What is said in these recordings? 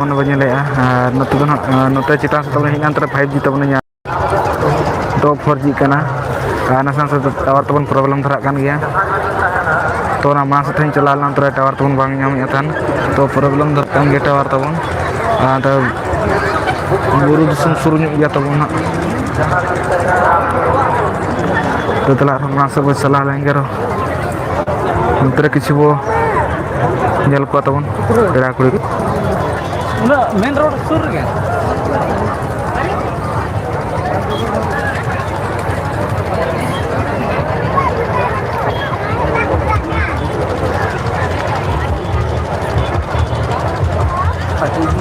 ᱚᱱᱟ ᱵᱟᱹᱧ ᱧᱮᱞᱮᱜᱼᱟ ᱟᱨ ᱱᱚᱛᱮ ᱫᱚ ᱱᱟᱦᱟᱜ ᱱᱚᱛᱮ ᱪᱮᱛᱟᱱ ᱥᱮᱫ ᱛᱟᱵᱚᱱ ᱦᱮᱡ ᱮᱱᱟ ᱱᱚᱛᱮ 5G ᱛᱟᱵᱚᱱ ᱧᱟᱢ ᱛᱚ 4G ᱠᱟᱱᱟ ᱟᱨ ᱚᱱᱟ ᱥᱟᱶ ᱥᱟᱶᱛᱮ ᱴᱟᱣᱟᱨ ᱛᱟᱵᱚᱱ ᱯᱨᱚᱵᱞᱮᱢ ᱫᱷᱟᱨᱟᱜ ᱠᱟᱱ ᱜᱮᱭᱟ ᱛᱚ ᱚᱱᱟ ᱢᱟᱲᱟᱝ ᱥᱮᱫ ᱛᱮᱧ ᱪᱟᱞᱟᱣ ᱞᱮᱱᱟ ᱚᱱᱛᱮ ᱨᱮ ᱴᱟᱣᱟᱨ ᱛᱟᱵᱚᱱ ᱵᱟᱝ ᱧᱟᱢᱮᱫ ᱛᱟᱦᱮᱱ ᱛᱚ ᱯᱨᱚᱵᱞᱮᱢ ᱫᱷᱟᱨᱟᱜ ᱠᱟᱱ ᱜᱮᱭᱟ ᱴᱟᱣᱟᱨ ᱛᱟᱵᱚᱱ ᱟᱨ ᱵᱩᱨᱩ ᱫᱤᱥᱚᱢ ᱥᱩᱨ ᱧᱚᱜ ᱜᱮᱭᱟ ᱛᱟᱵᱚᱱ ᱦᱟᱸᱜ ᱛᱚ ᱛᱟᱦᱞᱮ ᱟᱨᱦᱚᱸ ᱢᱟᱲᱟᱝ ᱥᱮᱫ ᱵᱚᱱ ᱪᱟᱞᱟᱣ ᱞᱮᱱ ᱜᱮ ᱟᱨᱚ ᱱᱚᱛᱮ ᱨᱮ ᱠᱤᱪᱷᱩ ᱵᱚ ᱧᱮᱞ ᱠᱚᱣᱟ ᱛᱟᱵᱚᱱ ᱯᱮᱲᱟ ᱠᱩᱲᱤ ᱠᱚ ᱩᱱᱟᱹᱜ ᱢᱮᱱ ᱨᱳᱰ ᱥᱩᱨ ᱨᱮᱜᱮ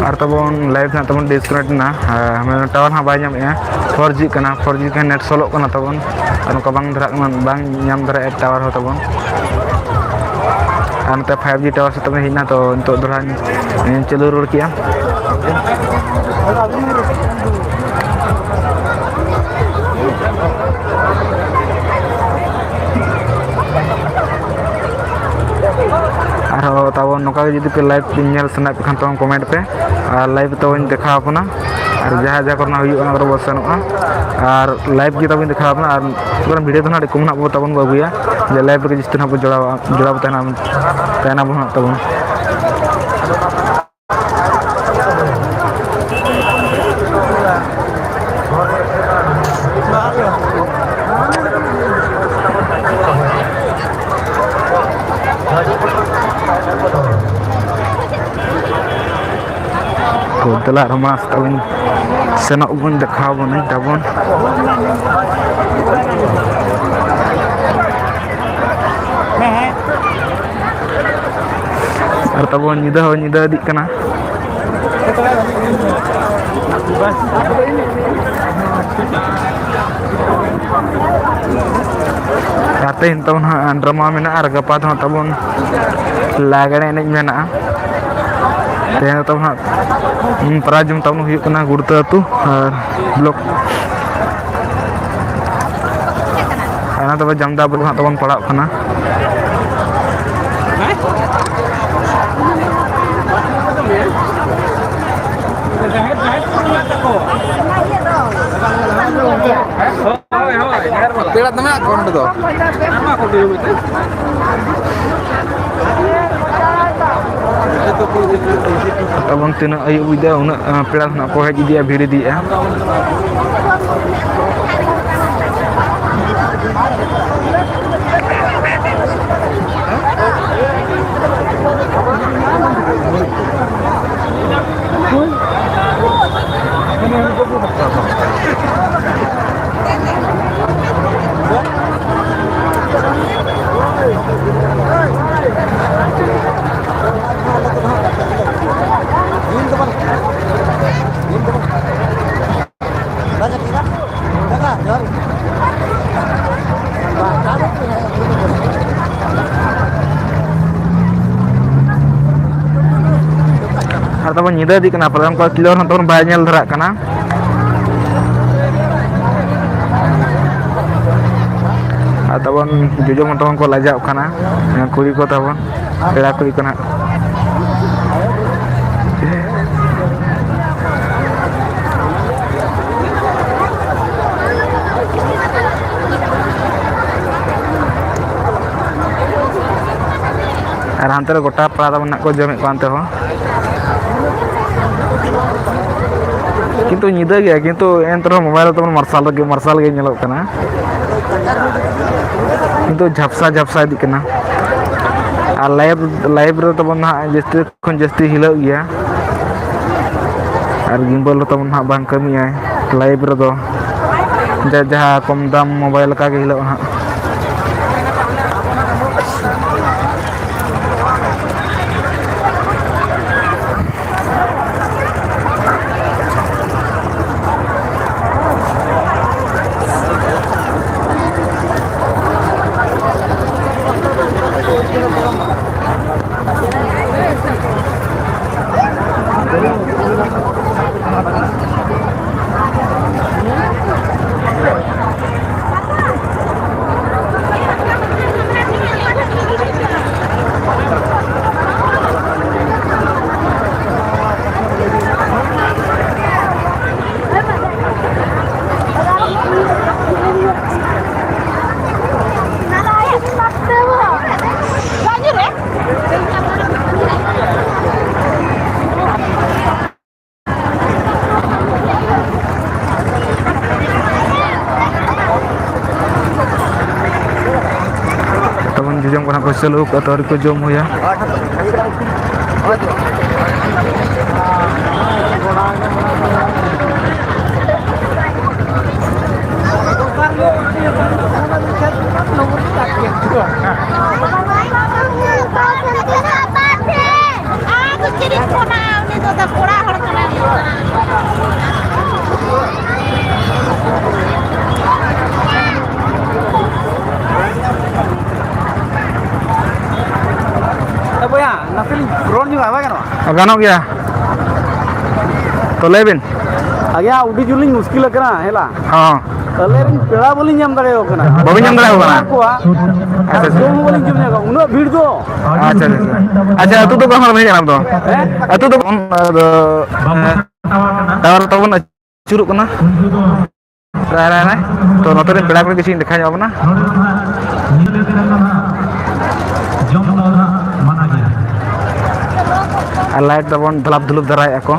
ᱟᱨ ᱛᱟᱵᱚᱱ ᱞᱟᱭᱤᱵᱷ ᱦᱟᱸᱜ ᱛᱟᱵᱚᱱ ᱰᱤᱥᱠᱟᱱᱮᱠᱴ ᱮᱱᱟ ᱴᱟᱣᱟᱨ ᱦᱟᱸᱜ ᱵᱟᱭ ᱧᱟᱢᱮᱫᱼᱟ 4G ᱠᱟᱱᱟ 4G ᱠᱷᱟᱱ ᱱᱮᱴ ᱥᱞᱳᱜ ᱠᱟᱱᱟ ᱛᱟᱵᱚᱱ ᱟᱨ ᱱᱚᱝᱠᱟ ᱵᱟᱝ ᱫᱷᱟᱨᱟᱜ ᱠᱟᱱᱟ ᱵᱟᱝ ᱧᱟᱢ ᱫᱟᱲᱮᱭᱟᱜᱼᱟ ᱴᱟᱣᱟᱨ ᱦᱚᱸ ᱛᱟᱵᱚᱱ ᱟᱨ ᱱᱚᱛᱮ 5G ᱴᱟᱣᱟᱨ ᱥᱮᱫ ᱛᱮᱵᱚᱱ ᱦᱮᱡ ᱮᱱᱟ ᱛᱚ ᱱᱤᱛᱚᱜ ᱫᱚᱲᱦᱟᱧ ᱪᱟᱹᱞᱩ ᱨᱩᱣᱟᱹᱲ ᱠᱮᱜᱼᱟ ᱟᱨᱦᱚᱸ ᱛᱟᱵᱚᱱ ᱱᱚᱝᱠᱟ ᱜᱮ ᱡᱩᱫᱤ ᱯᱮ ᱞᱟᱭᱤᱵᱷ ᱧᱮᱞ ᱥᱟᱱᱟᱭᱮᱫ ᱯᱮ ᱠᱷᱟᱱ ᱛᱟᱵᱚᱱ ᱠᱚᱢᱮᱱᱴ ᱯᱮ ᱟᱨ ᱞᱟᱭᱤᱵᱷ ᱛᱟᱵᱚᱱ ᱫᱮᱠᱷᱟᱣ ᱟᱵᱚᱱᱟ ᱟᱨ ᱡᱟᱦᱟᱸ ᱠᱚᱨᱮᱱᱟᱜ ᱦᱩᱭᱩᱜᱼᱟ ᱚᱱᱟ ᱠᱚᱨᱮ ᱵᱚ ᱥᱮᱱᱚᱜᱼᱟ ᱟᱨ ᱞᱟᱭᱤᱵᱷ ᱜᱮ ᱛᱟᱵᱚᱱ ᱫᱮᱠᱷᱟᱣ ᱟᱵᱚᱱᱟ ᱟᱨ ᱵᱷᱤᱰᱤᱭᱳ ᱫᱚ ᱦᱟᱸᱜ ᱟᱹᱰᱤ ᱠᱚᱢ ᱱᱟᱜ ᱛᱟᱵᱚᱱ ᱵᱚ ᱟᱹᱜᱩᱭᱟ ᱡᱮ ᱞᱟᱭᱤᱵᱷ ᱨᱮᱜᱮ ᱡᱟᱹᱥᱛᱤ ᱱᱟᱦᱟᱜ ᱵᱚ ᱡᱚᱲᱟᱣ ᱛᱟᱦᱮᱱᱟᱵᱚᱱ ᱦᱟᱸᱜ ᱛᱟᱵᱚᱱ ᱛᱚ ᱫᱮᱞᱟ ᱟᱨᱦᱚᱸ ᱢᱟᱲᱟᱝ ᱥᱮᱫ ᱛᱟᱵᱚᱱ ᱥᱮᱱᱚᱜ ᱵᱚᱱ ᱫᱮᱠᱷᱟᱣ ᱟᱵᱚᱱᱟᱹᱧ ᱛᱟᱵᱚᱱ ᱟᱨ ᱛᱟᱵᱚᱱ ᱧᱤᱫᱟᱹ ᱦᱚᱸ ᱧᱤᱫᱟᱹ ᱤᱫᱤᱜ ᱠᱟᱱᱟ ᱟᱨ ᱛᱮᱦᱮᱧ ᱛᱟᱵᱚᱱ ᱦᱟᱸᱜ ᱰᱨᱟᱢᱟ ᱢᱮᱱᱟᱜᱼᱟ ᱟᱨ ᱜᱟᱯᱟ ᱫᱚ ᱦᱟᱸᱜ ᱛᱟᱵᱚᱱ ᱞᱟᱜᱽᱲᱮ ᱮᱱᱮᱡ ᱢᱮᱱᱟᱜᱼᱟ ᱛᱮᱦᱮᱧ ᱫᱚ ᱛᱟᱵᱚᱱ ᱦᱟᱸᱜ ᱯᱨᱟᱭᱡᱽ ᱛᱟᱵᱚᱱ ᱦᱩᱭᱩᱜ ᱠᱟᱱᱟ ᱜᱩᱲᱛᱟᱹ ᱟᱹᱛᱩ ᱟᱨ ᱵᱞᱚᱠ ᱚᱱᱟ ᱛᱚᱵᱮ ᱡᱟᱢᱫᱟ ᱵᱚᱞ ᱦᱟᱸᱜ ᱛᱟᱵᱚᱱ ᱯᱟᱲᱟᱜ ᱠᱟᱱᱟ ᱯᱮᱲᱟ ᱫᱚ ᱢᱮᱱᱟᱜ ᱠᱚᱣᱟ ᱱᱚᱰᱮ ᱫᱚ ᱛᱟᱵᱚᱱ ᱛᱤᱱᱟᱹᱜ ᱟᱹᱭᱩᱵ ᱵᱩᱡᱷᱟᱹᱜᱼᱟ ᱩᱱᱟᱹᱜ ᱯᱮᱲᱟ ᱠᱷᱚᱱᱟᱜ ᱠᱚ ᱦᱮᱡ ᱤᱫᱤᱜᱼᱟ ᱵᱷᱤᱲ ᱤᱫᱤᱜᱼᱟ ᱟᱨ ᱛᱟᱵᱚᱱ ᱧᱤᱫᱟᱹ ᱤᱫᱤᱜ ᱠᱟᱱᱟ ᱯᱨᱳᱜᱨᱟᱢ ᱠᱚ ᱠᱞᱤᱭᱟᱨ ᱦᱚᱸ ᱛᱟᱵᱚᱱ ᱵᱟᱭ ᱧᱮᱞ ᱫᱷᱟᱨᱟᱜ ᱠᱟᱱᱟ ᱟᱨ ᱛᱟᱵᱚᱱ ᱡᱚᱡᱚᱢ ᱦᱚᱸ ᱛᱟᱵᱚᱱ ᱠᱚ ᱞᱟᱡᱟᱜ ᱠᱟᱱᱟ ᱠᱩᱲᱤ ᱠᱚ ᱛᱟᱵᱚᱱ ᱯᱮᱲᱟ ᱠᱩᱲᱤ ᱠᱚ ᱱᱟᱦᱟᱜ ᱟᱨ ᱦᱟᱱᱛᱮ ᱨᱮ ᱜᱚᱴᱟ ᱯᱟᱲᱟ ᱛᱟᱵᱚᱱ ᱱᱟᱦᱟᱜ ᱠᱚ ᱡᱚᱢᱮᱫ ᱠᱚᱣᱟ ᱚᱱᱛᱮ ᱦᱚᱸ ᱠᱤᱱᱛᱩ ᱧᱤᱫᱟᱹ ᱜᱮᱭᱟ ᱠᱤᱱᱛᱩ ᱮᱱᱛᱮ ᱨᱮᱦᱚᱸ ᱢᱳᱵᱟᱭᱤᱞ ᱨᱮ ᱛᱟᱵᱚᱱ ᱢᱟᱨᱥᱟᱞ ᱜᱮ ᱧᱮᱞᱚᱜ ᱠᱟᱱᱟ ᱠᱤᱱᱛᱩ ᱡᱷᱟᱯᱥᱟ ᱤᱫᱤᱜ ᱠᱟᱱᱟ ᱟᱨ ᱞᱟᱭᱤᱵᱷ ᱨᱮ ᱛᱟᱵᱚᱱ ᱱᱟᱦᱟᱜ ᱡᱟᱹᱥᱛᱤ ᱠᱷᱚᱱ ᱡᱟᱹᱥᱛᱤ ᱦᱤᱞᱟᱹᱜ ᱜᱮᱭᱟ ᱟᱨ ᱜᱤᱢᱵᱟᱹᱞ ᱦᱚᱸ ᱛᱟᱵᱚᱱ ᱦᱟᱸᱜ ᱵᱟᱝ ᱠᱟᱹᱢᱤᱭᱟᱭ ᱞᱟᱭᱤᱵᱷ ᱨᱮᱫᱚ ᱡᱟᱦᱟᱸ ᱠᱚᱢ ᱫᱟᱢ ᱢᱳᱵᱟᱭᱤᱞ ᱞᱮᱠᱟᱜᱮ ᱦᱤᱞᱟᱹᱜᱼᱟ ᱦᱟᱸᱜ को चलू का तो को जम हुआ Boya, nasi ron juga apa kan? गानों गया तो ले बिन Agak udah juling muskil kena, hela. हाँ Kalian pera boleh nyam dari kena. बबी जम रहा होगा Aku ah, kamu boleh nyamnya kau. Udah bir do. अच्छा अच्छा तू तो कहाँ नहीं जाना तो तू तो टावर तो बन चुरुक कना रहा तो नोटे रे पेड़ा को किसी देखा जाओ ना लाइट तबन धलाप धुलुप धराय को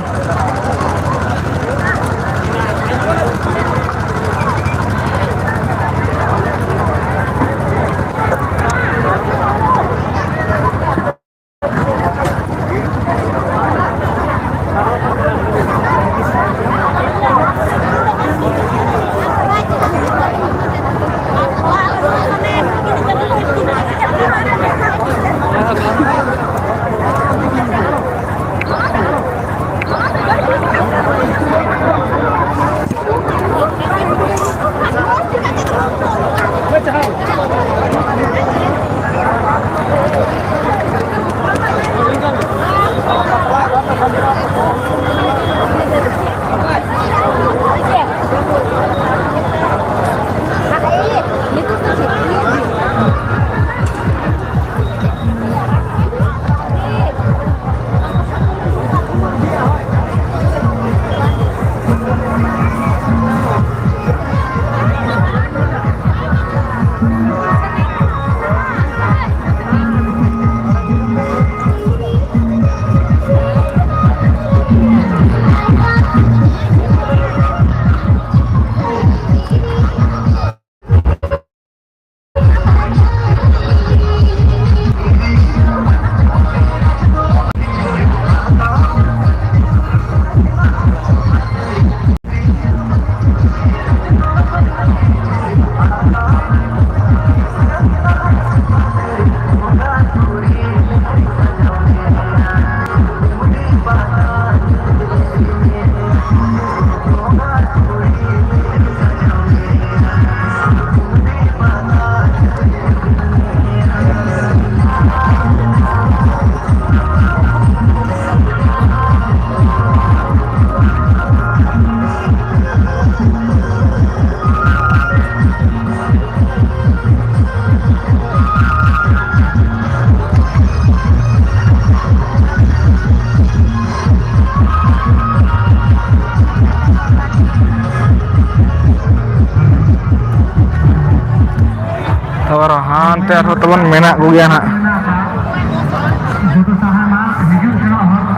और हानते तबन मेना गुगिया ना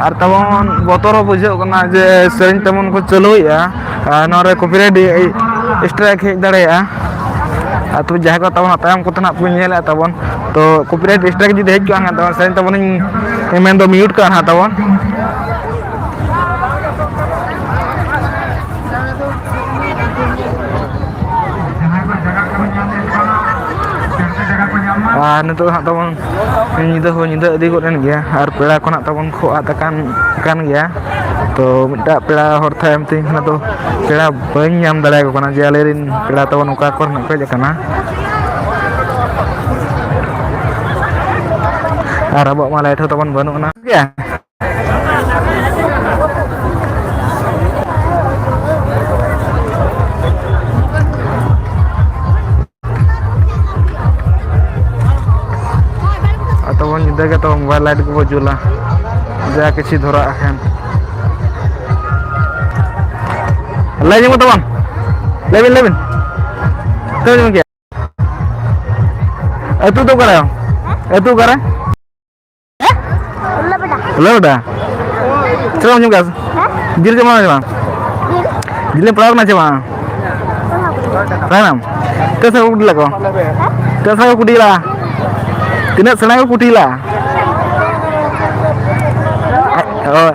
और तबन बतर बुझे जे सेरिन तमन को चलुया नरे कॉपीराइट स्ट्राइक हेज दाड़ेया तो जहाँ को तबन तायम को तना को नेला तबन तो कॉपीराइट स्ट्राइक जुदी हेज को तबन सेरिन तबन मेन दो म्यूट का तबन नितो हाँ तबन निदा इदी गन गया और पेड़ा को तबन खो आतान गया तो मिटा पेड़ा हर थायम तीन तो पेड़ा बन नाम दाड़ा को जे आले रिन पेड़ा तबन उका को हेज कना और अब मा लाइट तबन बनूना गया तबन निदा के तो मोबाइल लाइट को जुला जा किसी धरा आखन लाइट में तबन लेबिन तो जम गया अतु तो करे लबड़ा चलो जम गया दिल जमा जमा दिल में पड़ा ना जमा राम कैसे उड़ लगो कैसे कुड़ी ला Tidak senang putih lah. Oh.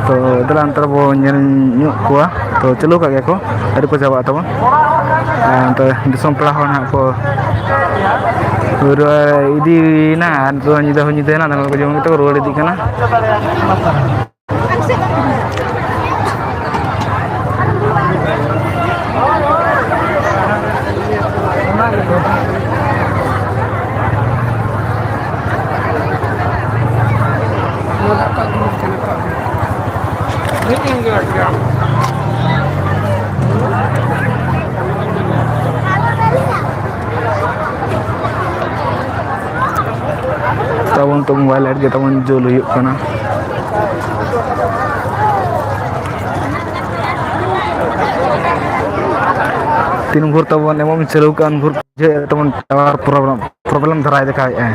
तो इधर अंतर वो nyuk kuah तो चलो का को dari ko jawa atau तो दिसम पेड़ा हो ना को इदी ना तो nyida ना नल को जम तो road इदी kana tabon to mobile ad tabon jol huyuk kana tin bhur tabon emom celukan bhur je tabon tawar problem dharai dekha hai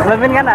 Lemin kan?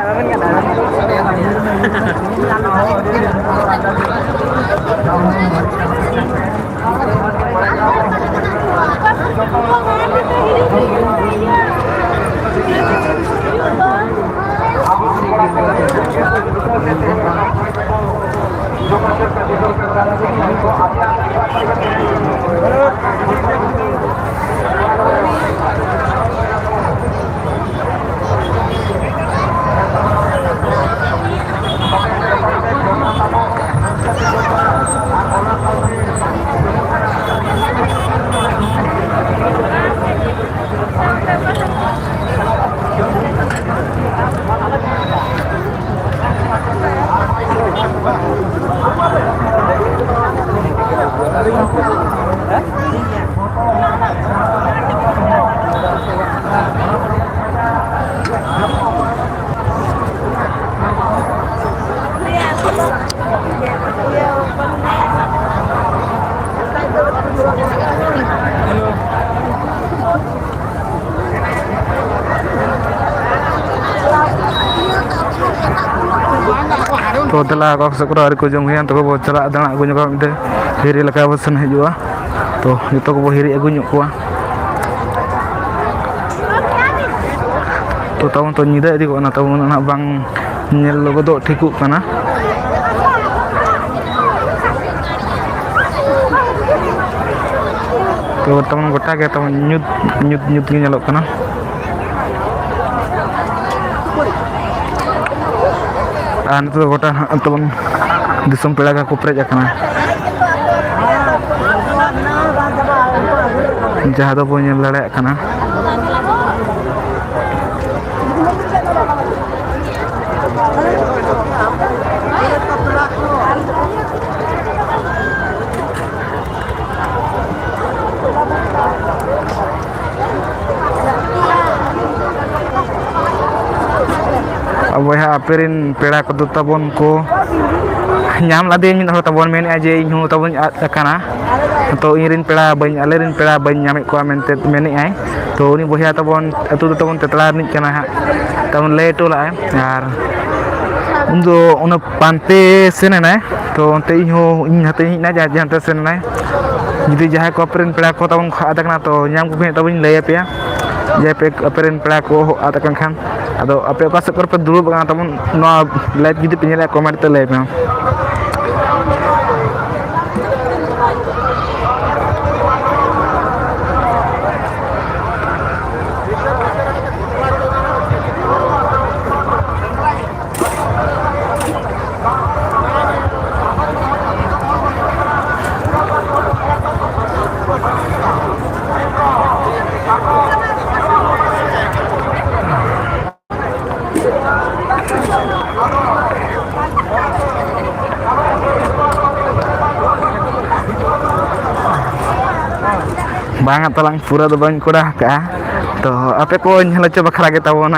तो तेला को से को को जम हुई तो को चला दाना अगु ᱧᱚᱜ मिटे हिरी लका बसन हिजुआ तो जतो को हिरी अगु ᱧᱚᱜ कोआ तो तबन तो निदा इदी को ना तबन ना बांग नेल लोगो दो ठिकुक kana तो तबन गोटा के तबन nyut nyut nyut ge nyelok kana an itu गोटा तबन दिसम पेड़ा का कोपरेज akana जहाँ दो बन nyel dare kana अब वह अपेरिन पेड़ा को तबन को नाम लादे तबन मेने जे इन तबन आना तो इन पेड़ा बन आलेरिन पेड़ा बन नामे को मेनते मेने आय तो उनी बहिया तबन अतु तबन तेतला निक kana तबन ले टोला यार उन्दो उन पांते सेने तो उनते इन हाते ना जहांते सेने जुदी जहां को अपेरिन पेड़ा को तबन आदा kana तो नाम को तबन ले पेया जे पे अपेरिन पेड़ा को आदा खान अदो आपे का से पे दुरुब तबन लाइव जुदी पे नेला कमेंट ते ले पे बांगा तलांग पूरा दो बांग कोड़ा का तो आपे को हलचो बखरा के तबन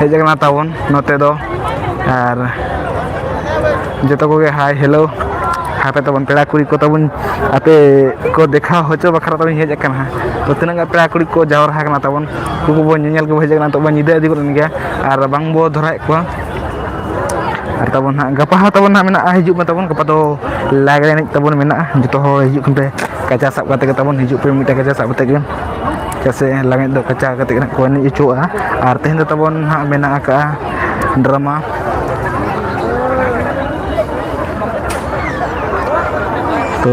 हेजना तबन नोते दो और जतो को हाय हेलो हापे तबन पेड़ा कुड़ी को तबन आपे को देखा होचो बखरा तबन हेजना तो तिना पेड़ा कुड़ी को जावर हाकना तबन को बन नेल को हेजना तो बन निदे दिगुन गया और बांग बो धराय को और तबन गपा तबन मेना हिजु में तबन गपा तो लागरे नि तबन मेना जतो हो हिजु खंपे कचा साब कते तबन हिजु पे मिटा कचा साब कते जैसे लगे दो कचा कते को नि इचुआ और तेहन दो तबन हा मेना का ड्रामा तो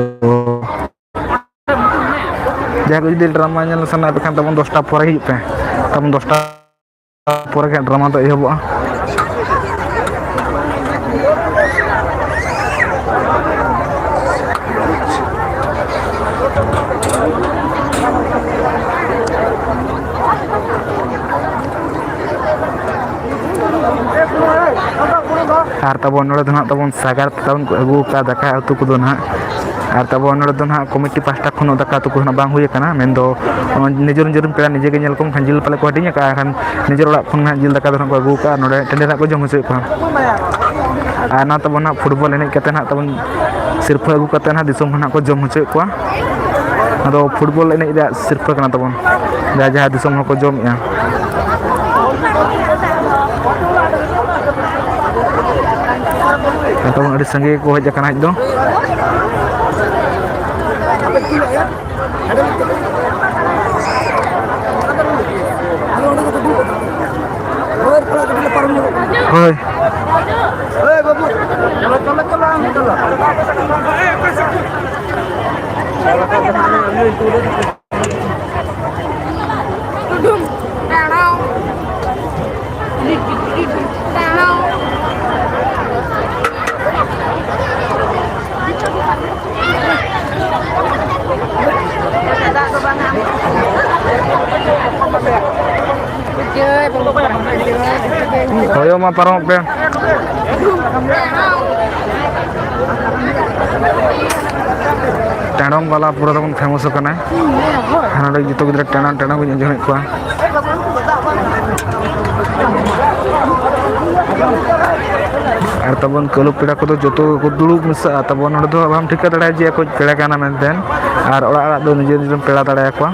जहाँ जुदी ड्रामा नेल सना पे तबन 10टा पर हिजु पे तबन 10टा पर के ड्रामा तो एहबा और तबन नोड़े दो तबन सागार तबन को अगू का दाका उतु को दो ना और तबन नोड़े दो कमिटी पास्टा खन दाका उतु को बांग हुई kana मेन दो निजर निजर पेड़ा निजे के नेल को जिल पाले को हटिंग का खान निजर ओड़ा खन जिल दाका दो को अगू का नोड़े टेंडे को जम होसे को और ना तबन फुटबॉल एने कते ना तबन सिरफा अगू कते ना दिसम खना को जम होसे को अदो फुटबॉल एने दा सिरफा kana तबन जहाँ दिसम को जम या तबन अड़ी संगे को हज kana दो होय ओए बाबू चलो चलो चलो Hoyo ma parong pe. Tandong वाला पूरा तबन फेमस होकना हाना जतो गिदरा टाना को अंजम को और तबन कलु पेड़ा को जतो को दुड़ुब मिसा तबन नोड दो हम ठिका दड़ा जे को पेड़ा काना मेनतेन और ओड़ा ओड़ा दो निजे निजे पेड़ा दड़ा को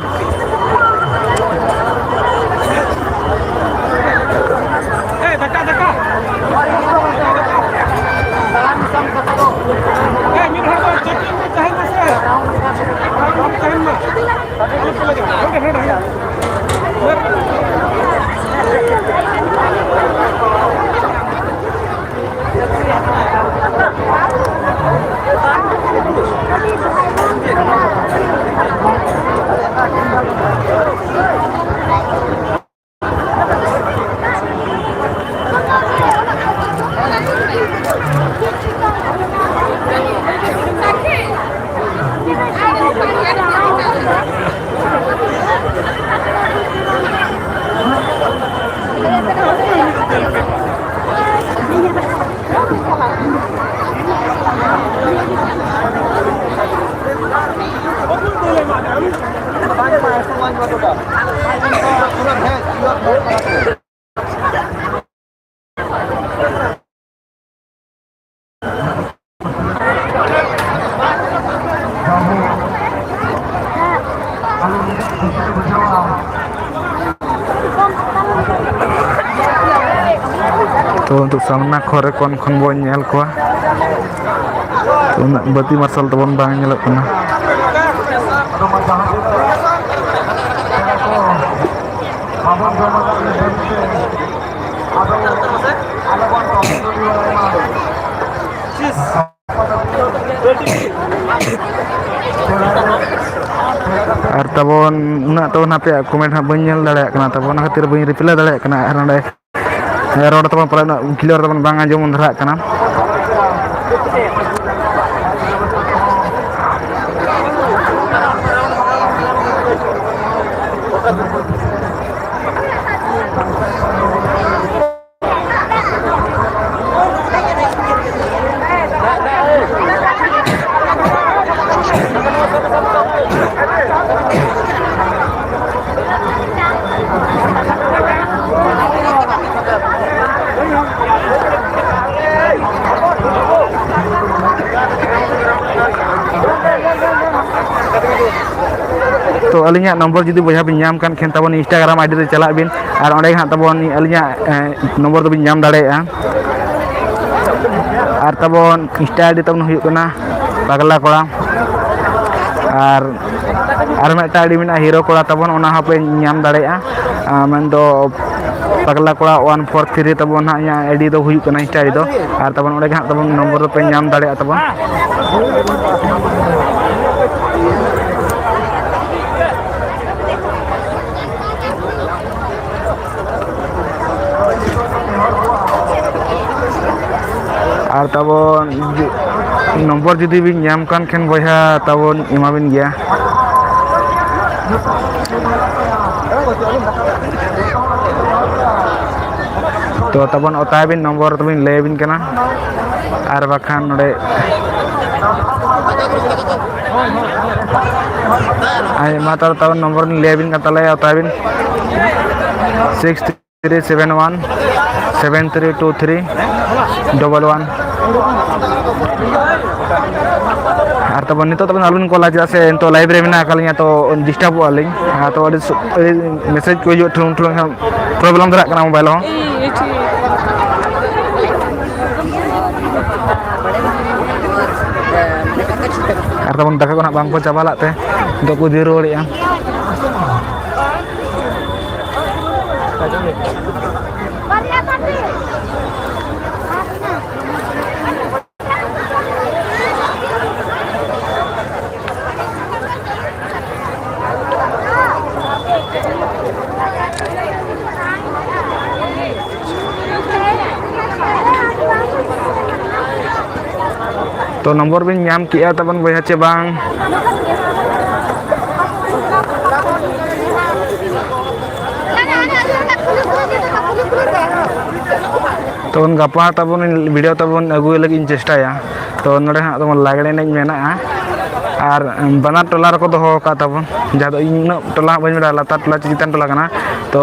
तो untuk सामना खरे kon bon nyel ko unak bati marsal tabon bang nyelok kana ar tabon unak tabon hape komen ha ban nyel dale kana tabon khatir ban reply dale kana ar nade roda tabon pala clear tabon bang anjom dhara kana तो अलिया number जुदी बया बिन नाम कान खेन तबन Instagram ID रे चला बिन और ओंडे हां तबन अलिया number दो बिन नाम दाड़ेया और तबन इंस्टा आईडी तबन हुई कना पगला कोड़ा और मेटा आईडी मिना हीरो कोड़ा तबन ओना हा पे नाम दाड़ेया मन दो पगला कोड़ा 143 तबन हा या आईडी दो हुई कना इंस्टा आईडी दो और तबन ओंडे हां तबन नम्बर पे नाम दाड़ेया तबन और तबन नम्बर जुदी बिन नाम कान खेन बया तबन इमाबिन गया तो तबन ओता बिन नम्बर तबिन ले बिन कना और बाखान नोडे आई माता तबन नम्बर ले बिन कतले ओता बिन 6371 7323 11 और तब नितो तब आलुन कॉल आज से तो लाइब्रेरी में आकलिया तो डिस्टर्ब वाली तो मैसेज को जो ठुन ठुन प्रॉब्लम दरा कना मोबाइल हो और तब दाका को ना बांग को चाबालाते तो को दिरोड़िया तो नम्बर बिन नाम किया तबन बया चे बांग तो गपा तबन वीडियो तबन अगुए लगी चेष्टाया तो नोडे हां तबन लागड़े नेज मेना और बना टोला रको दोहो का तबन जहाँ तो इन टोला बन मेरा लाता टोला चितान टोला कना तो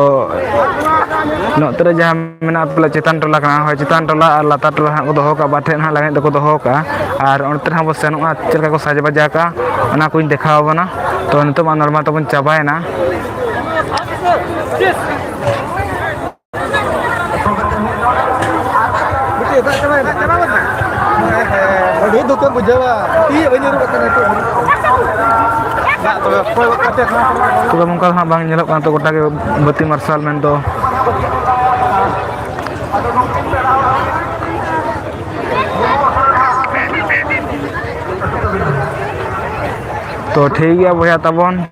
नोतरे जहाँ मेना टोला चितान टोला कना हो चितान टोला और लाता टोला हां को दोहो का बाठे हां लागने दको दोहो का और उनते हां बस सेनोआ चलका को साज बजा का ओना कोइन देखाव बना तो नितो मा नॉर्मल तबन चाबायना तो मुंका हां बांग नेलक कान तो गोटा के बत्ती मार्शल मेन तो तो ठीक है भैया तबन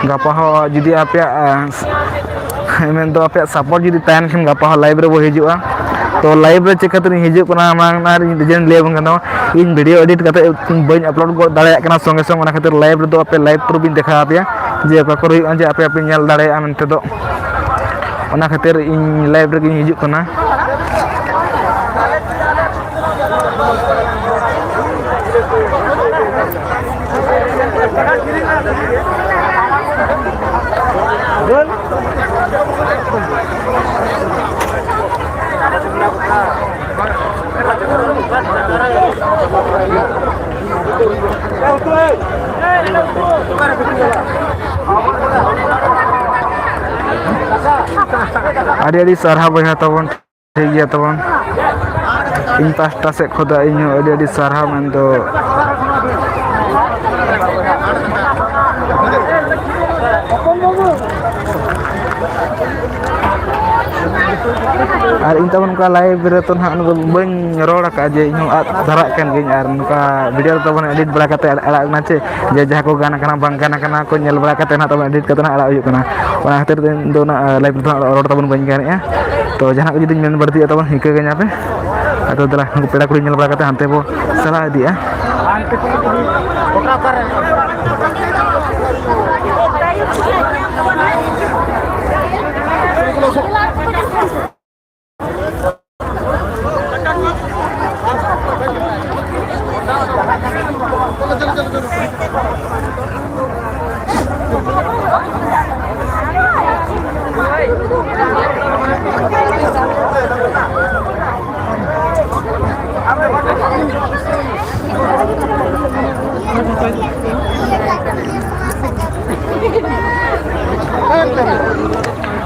गपा हो जुदी आपे मेन तो आपे सपोर्ट जुदी तायन खेन गपा हो लाइव रे बो हिजुआ तो लाइव रे चिकाते हिजु कना मांगनार जन ले बंगनो इन वीडियो एडिट करते बन अपलोड को दाड़े कना संगे संग ओना खातिर लाइव रे दो आपे लाइव प्रूफ बिन देखा आपे जे का करो जे आपे आपे नेल दाड़े आमते दो ओना खातिर इन लाइव रे गिन हिजु कना ᱟᱹᱰᱤ ᱥᱟᱨᱦᱟᱣ ᱵᱚᱭᱦᱟ ᱛᱟᱵᱚᱱ ᱴᱷᱤᱠ ᱜᱮᱭᱟ ᱛᱟᱵᱚᱱ ᱤᱧ ᱯᱟᱥᱴᱟ ᱥᱮᱫ ᱠᱷᱚᱱ ᱫᱚ ᱤᱧ ᱦᱚᱸ ᱟᱹᱰᱤ ᱥᱟᱨᱦᱟᱣ ᱢᱮᱱᱫᱚ ᱟᱨ ᱤᱧ ᱛᱟᱵᱚᱱ ᱱᱚᱝᱠᱟ ᱞᱟᱭᱤᱵᱷ ᱨᱮᱛᱚ ᱱᱟᱦᱟᱜ ᱚᱱᱟ ᱫᱚ ᱵᱟᱹᱧ ᱨᱚᱲ ᱟᱠᱟᱫᱼᱟ ᱡᱮ ᱤᱧ ᱦᱚᱸ ᱟᱫ ᱫᱷᱟᱨᱟᱜ ᱠᱟᱱ ᱜᱤᱭᱟᱹᱧ ᱟᱨ ᱱᱚᱝᱠᱟ ᱵᱷᱤᱰᱤᱭᱳ ᱛᱟᱵᱚᱱ ᱮᱰᱤᱴ ᱵᱟᱲᱟ ᱠᱟᱛᱮ ᱟᱲᱟᱜ ᱠᱟᱱᱟ ᱪᱮ ᱡᱮ ᱡᱟᱦᱟᱸ ᱠᱚ ᱜᱟᱱ ᱠᱟᱱᱟ ᱵᱟᱝ ᱜᱟᱱ ᱠᱟᱱᱟ ᱠᱚ ᱧᱮᱞ ᱵᱟᱲᱟ ᱠᱟᱛᱮ ᱱᱟᱦᱟᱜ ᱛᱟᱵᱚᱱ ᱮᱰᱤᱴ ᱠᱟᱛᱮ ᱱᱟᱦᱟᱜ ᱟᱲᱟᱜ ᱦᱩᱭᱩᱜ ᱠᱟᱱᱟ ᱚᱱᱟ ᱠᱷᱟᱹᱛᱤᱨ ᱛᱮ ᱤᱧ ᱫᱚ ᱚᱱᱟ ᱞᱟᱭᱤᱵᱷ ᱨᱮᱫᱚ ᱨᱚᱲ ᱛᱟᱵᱚᱱ ᱵᱟᱹᱧ ᱜᱟᱱᱮᱫᱼᱟ ᱛᱚ ᱡᱟᱦᱟᱱᱟᱜ ko ᱡᱩᱫᱤᱧ ᱢᱮᱱ ᱵᱟᱹᱲᱛᱤᱜᱼᱟ ᱛᱟᱵᱚᱱ ᱤᱱᱠᱟᱹ ᱜᱮ ᱧᱟᱯᱮ ᱟᱫᱚ ᱫᱮᱞᱟ ᱩᱱᱠᱩ ᱯᱮᱲᱟ ᱠᱩᱲᱤ ᱧᱮᱞ ᱵᱟᱲᱟ ᱠᱟᱛᱮ ᱦᱟᱱᱛᱮ ᱵᱚ ᱪᱟᱞᱟᱣ ᱤᱫᱤᱜᱼᱟ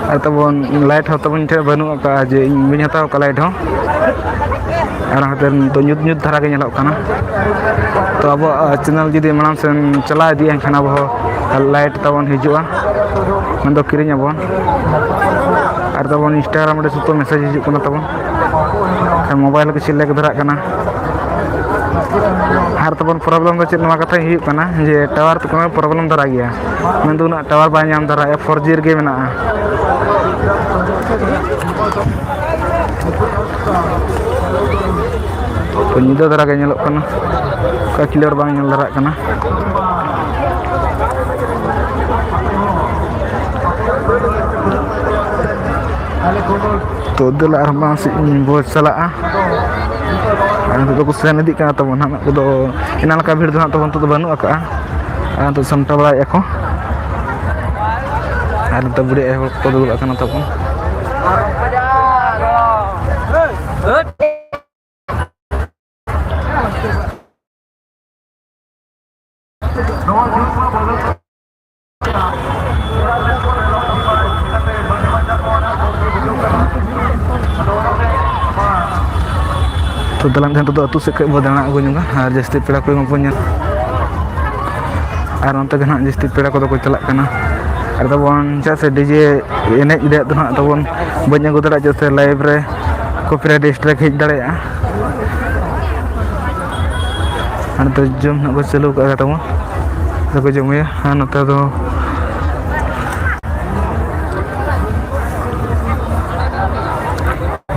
ᱟᱨ ᱛᱟᱵᱚᱱ ᱞᱟᱭᱤᱴ ᱦᱚᱸ ᱛᱟᱵᱚᱱ ᱴᱷᱮᱱ ᱵᱟᱹᱱᱩᱜ ᱟᱠᱟᱫᱼᱟ ᱡᱮ ᱤᱧ ᱵᱟᱹᱧ ᱦᱟᱛᱟᱣ ᱟᱠᱟᱫ ᱞᱟᱭᱤᱴ ᱦᱚᱸ ᱟᱨ ᱚᱱᱟ ᱠᱷᱟᱹᱛᱤᱨ ᱱᱤᱛᱚᱜ ᱧᱩᱛ ᱫᱷᱟᱨᱟ ᱜᱮ ᱧᱮᱞᱚᱜ ᱠᱟᱱᱟ ᱛᱚ ᱟᱵᱚᱣᱟᱜ ᱪᱮᱱᱮᱞ ᱡᱩᱫᱤ ᱢᱟᱲᱟᱝ ᱥᱮᱱ ᱪᱟᱞᱟᱣ ᱤᱫᱤᱜᱼᱟ ᱮᱱᱠᱷᱟᱱ ᱟᱵᱚ ᱦᱚᱸ ᱞᱟᱭᱤᱴ ᱛᱟᱵᱚᱱ ᱦᱤᱡᱩᱜᱼᱟ ᱢᱮᱱᱫᱚ ᱠᱤᱨᱤᱧ ᱟᱵᱚᱱ ᱟᱨ ᱛᱟᱵᱚᱱ ᱤᱱᱥᱴᱟᱜᱨᱟᱢ ᱨᱮ ᱥᱩᱛᱚ ᱢᱮᱥᱮᱡᱽ ᱦᱤᱡᱩᱜ ᱠᱟᱱᱟ ᱛᱟᱵᱚᱱ ᱢᱳᱵᱟᱭᱤᱞ ᱠᱚ ᱪᱮᱫ ᱞᱮᱠ ᱫᱷᱟᱨᱟᱜ ᱠᱟᱱᱟ ᱟᱨ ᱛᱟᱵᱚᱱ ᱯᱨᱚᱵᱞᱮᱢ ᱫᱚ ᱪᱮᱫ ᱱᱚᱣᱟ ᱠᱟᱛᱷᱟ ᱦᱩᱭᱩᱜ ᱠᱟᱱᱟ ᱡᱮ ᱴᱟᱣᱟᱨ ᱛᱮ ᱯᱨᱚᱵᱞᱮᱢ ᱫᱷᱟᱨᱟ ᱜᱮᱭᱟ ᱢᱮᱱᱫᱚ ᱩᱱᱟᱹᱜ ᱴᱟᱣᱟᱨ ᱵᱟᱭ ᱧᱟᱢ ᱫᱷᱟᱨᱟᱭᱟ 4G ᱨᱮᱜᱮ ᱢᱮᱱᱟᱜᱼᱟ ᱛᱚ ᱧᱤᱫᱟᱹ ᱫᱷᱟᱨᱟ ᱜᱮ ᱧᱮᱞᱚᱜ ᱠᱟᱱᱟ ᱚᱱᱠᱟ ᱠᱞᱤᱭᱟᱨ ᱵᱟᱝ ᱧᱮᱞ ᱫᱷᱟᱨᱟᱜ ᱠᱟᱱᱟ ᱛᱚ ᱫᱮᱞᱟ ᱟᱨ ᱵᱟᱝ ᱥᱮᱫ ᱵᱚ ᱪᱟᱞᱟᱜᱼᱟ ᱟᱨ ᱱᱤᱛᱚᱜ ᱫᱚᱠᱚ ᱥᱮᱱ ᱤᱫᱤᱜ ᱠᱟᱱᱟ ᱛᱟᱵᱚᱱ ᱦᱟᱸᱜ ᱠᱚᱫᱚ ᱮᱱᱟᱝ ᱞᱮᱠᱟ ᱵᱷᱤᱲ ᱫᱚ ᱦᱟᱸᱜ ᱛᱟᱵᱚᱱ ᱱᱤᱛᱚᱜ ᱫᱚ ᱵᱟᱹᱱᱩᱜ ᱟᱠᱟᱜᱼᱟ ᱟᱨ ᱱᱤᱛᱚᱜ ᱥᱟᱢᱴᱟᱣ ᱵᱟᱲᱟᱭᱮᱫᱼᱟ ᱠᱚ ᱟᱨ ᱱᱤᱛᱚᱜ ᱵᱩᱲᱤ ᱟᱭᱳ ᱦᱚᱲ ᱠᱚ ᱫᱩᱲᱩᱵ ᱟᱠᱟᱱᱟ ᱛᱟᱵᱚᱱ तो दलान ᱫᱚ ᱟᱹᱛᱩ ᱥᱮᱫ ᱠᱷᱚᱡ ᱵᱚ ᱫᱟᱬᱟ ᱟᱹᱜᱩ ᱧᱚᱜᱟ ᱟᱨ ᱡᱟᱹᱥᱛᱤ ᱯᱮᱲᱟ ᱠᱚ ᱵᱚᱱ ᱧᱮᱞ ᱟᱨ ᱚᱱᱛᱮ ᱜᱮ ᱱᱟᱦᱟᱜ ᱡᱟᱹᱥᱛᱤ ᱯᱮᱲᱟ ᱠᱚᱫᱚ ᱠᱚ ᱪᱟᱞᱟᱜ ᱠᱟᱱᱟ ᱟᱨ ᱛᱟᱵᱚᱱ ᱪᱮᱫᱟᱜ ᱥᱮ ᱰᱤᱡᱮ ᱮᱱᱮᱡ ᱨᱮᱭᱟᱜ ᱫᱚ ᱦᱟᱸᱜ ᱛᱟᱵᱚᱱ ᱵᱟᱹᱧ ᱟᱹᱜᱩ ᱫᱟᱲᱮᱭᱟᱜᱼᱟ ᱪᱮᱫᱟᱜ ᱥᱮ ᱞᱟᱭᱤᱵᱷ ᱨᱮ ᱠᱚᱯᱤᱨᱟᱭᱤᱴ ᱥᱴᱨᱟᱭᱤᱠ ᱦᱮᱡ ᱫᱟᱲᱮᱭᱟᱜᱼᱟ ᱟᱨ ᱱᱚᱛᱮ ᱡᱚᱢ ᱦᱟᱸᱜ ᱠᱚ ᱪᱟᱹᱞᱩ ᱠᱟᱜᱼᱟ ᱛᱟᱵᱚᱱ ᱫᱚᱠᱚ ᱡᱚᱢᱮᱭᱟ ᱟᱨ ᱱᱚᱛᱮ ᱫᱚ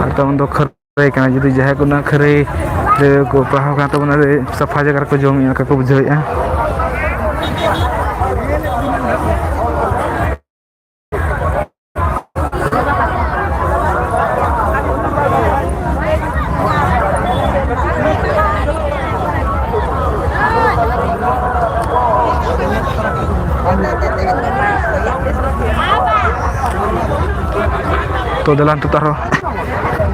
ᱟᱨ ᱛᱟᱵᱚᱱ ᱫᱚ ᱠᱷᱟᱹᱨᱟᱹᱭ ᱠᱟᱱᱟ ᱡᱩᱫᱤ ᱡᱟᱦᱟᱸᱭ ᱠᱚ ᱚᱱᱟ ᱠᱷᱟᱹᱨᱟᱹᱭ ᱠᱚ ᱯᱟᱲᱦᱟᱣ ᱠᱟᱱ ᱛᱟᱵᱚᱱᱟ ᱥᱟᱯᱷᱟ ᱡᱟᱭᱜᱟ ᱨᱮᱠᱚ ᱡᱚᱢᱮᱫᱼᱟ ᱚᱱᱠᱟ ᱠᱚ ᱵᱩᱡᱷᱟᱹᱣᱮᱫᱼᱟ तो दलान तो तारो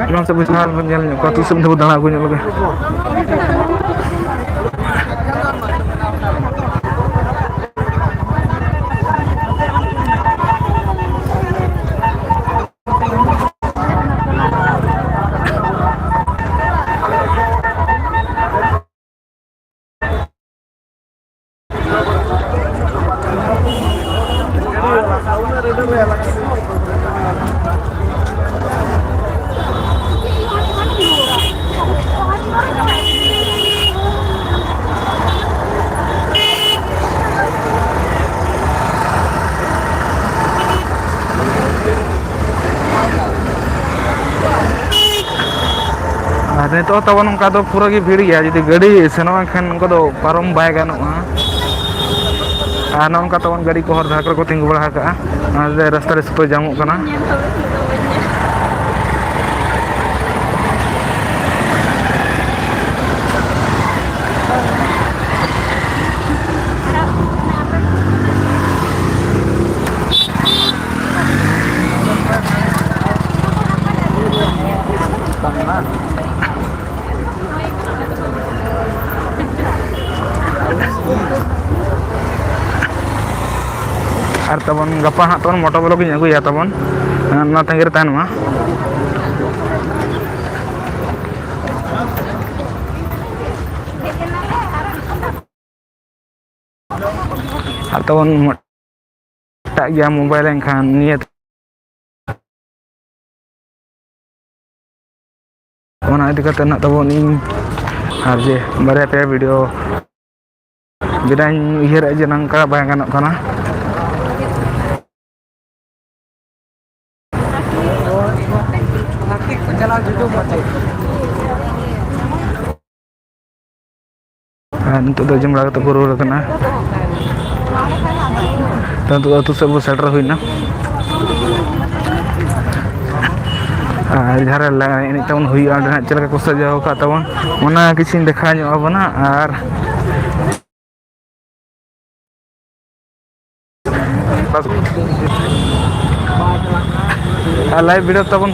emang sebesar menjalnya kau tuh sebelum datang aku nyala ᱱᱤᱛᱚᱜ ᱛᱟᱵᱚᱱ ᱚᱱᱠᱟ ᱫᱚ ᱯᱩᱨᱟᱹ ᱜᱮ ᱵᱷᱤᱲ ᱜᱮᱭᱟ ᱡᱩᱫᱤ ᱜᱟᱹᱰᱤ ᱥᱮᱱᱚᱜ ᱮᱱᱠᱷᱟन ᱚᱱᱠᱟ ᱫᱚ ᱯᱟᱨᱚᱢ ᱵᱟᱭ ᱜᱟᱱᱚᱜᱼᱟ ᱟᱨ ᱱᱚᱝᱠᱟ ᱛᱟᱵᱚᱱ ᱜᱟᱹᱰᱤ ᱠᱚ ᱦᱚᱨ ᱫᱷᱟᱨᱮ ᱠᱚᱨᱮ ᱠᱚ ᱛᱤᱸᱜᱩ ᱵᱟᱲᱟ ᱟᱠᱟᱜᱼᱟ ᱚᱱᱟᱛᱮ ᱨᱟᱥᱛᱟ ᱨᱮ ᱥᱩᱯᱟᱹ ᱡᱟᱢᱚᱜ ᱠᱟᱱᱟ ᱟᱨ ᱛᱟᱵᱚᱱ ᱜᱟᱯᱟ ᱦᱟᱸᱜ ᱛᱟᱵᱚᱱ ᱢᱚᱴᱚ ᱵᱞᱚᱜ ᱤᱧ ᱟᱹᱜᱩᱭᱟ ᱛᱟᱵᱚᱱ Nah tanggir tahan mah. Ataupun tak dia mobile yang kan niat mana itu kata nak tahu ni harus berapa video bidang ihir aja nangka bayangan nak kana untuk dah jam lagu terguru kena dan untuk itu sebut setter huina jara lah ini tahun hui ada nak celaka kusa jauh kat tahun mana kicin dekanya apa na ar live video tahun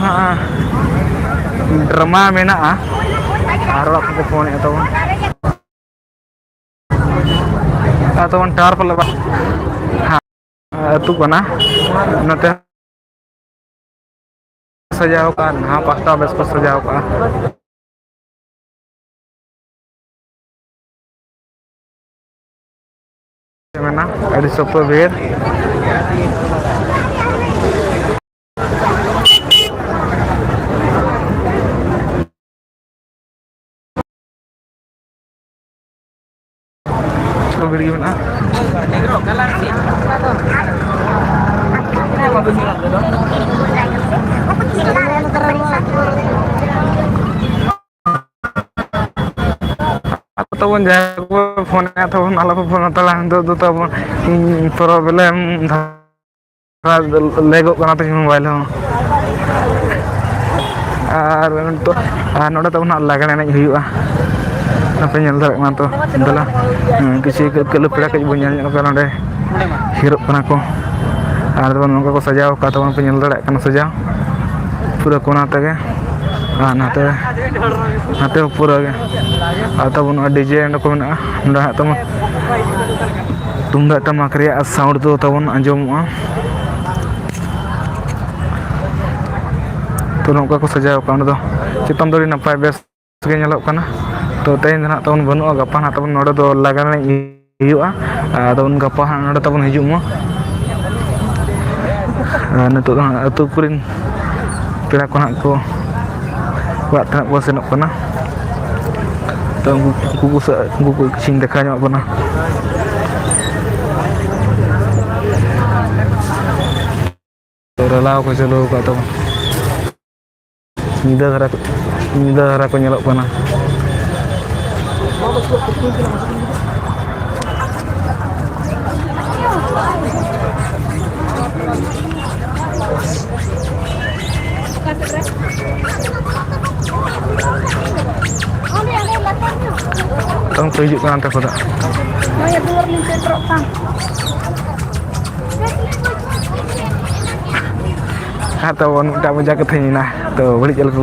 drama mena arwah aku phone itu tahun tar pelabah itu kana nanti सजाओ का हाँ pasta base पर सजाओ का mana ada sopo bir sopo bir gimana ataupun jago phone ataupun ala phone atalah do ataupun problem lego kana tu mobile ho ar untuk noda tahu nak lagan enak huyuh apa nyel darak mantu adalah kisi kalau pera ke ibu nyel kana de hirup kana ko ar don ko sajao ka tahu penyel darak kana sajao pura kona tege nate pura ge ataupun DJ anda ko mena nda tama tunda tamak ria sound tu taupun anjom tu nongka ko sajao ka anda do chitam dori napai bes ge nyelok kana to tein na taun banu gapa na taun noda do lagan hiu'a taun gapa noda taun hijum mo nato atu kurin pira ko nak ko buat tak puas nak pana tahu kuku kecing dekanya apa na terlalu ko jelo ko tahu nida hara ko nyelok pana Tang tunjuk kan antar pada. Mau ya keluar nih petrok tang. Atau tak menjaga ini nah, tu balik jalan ke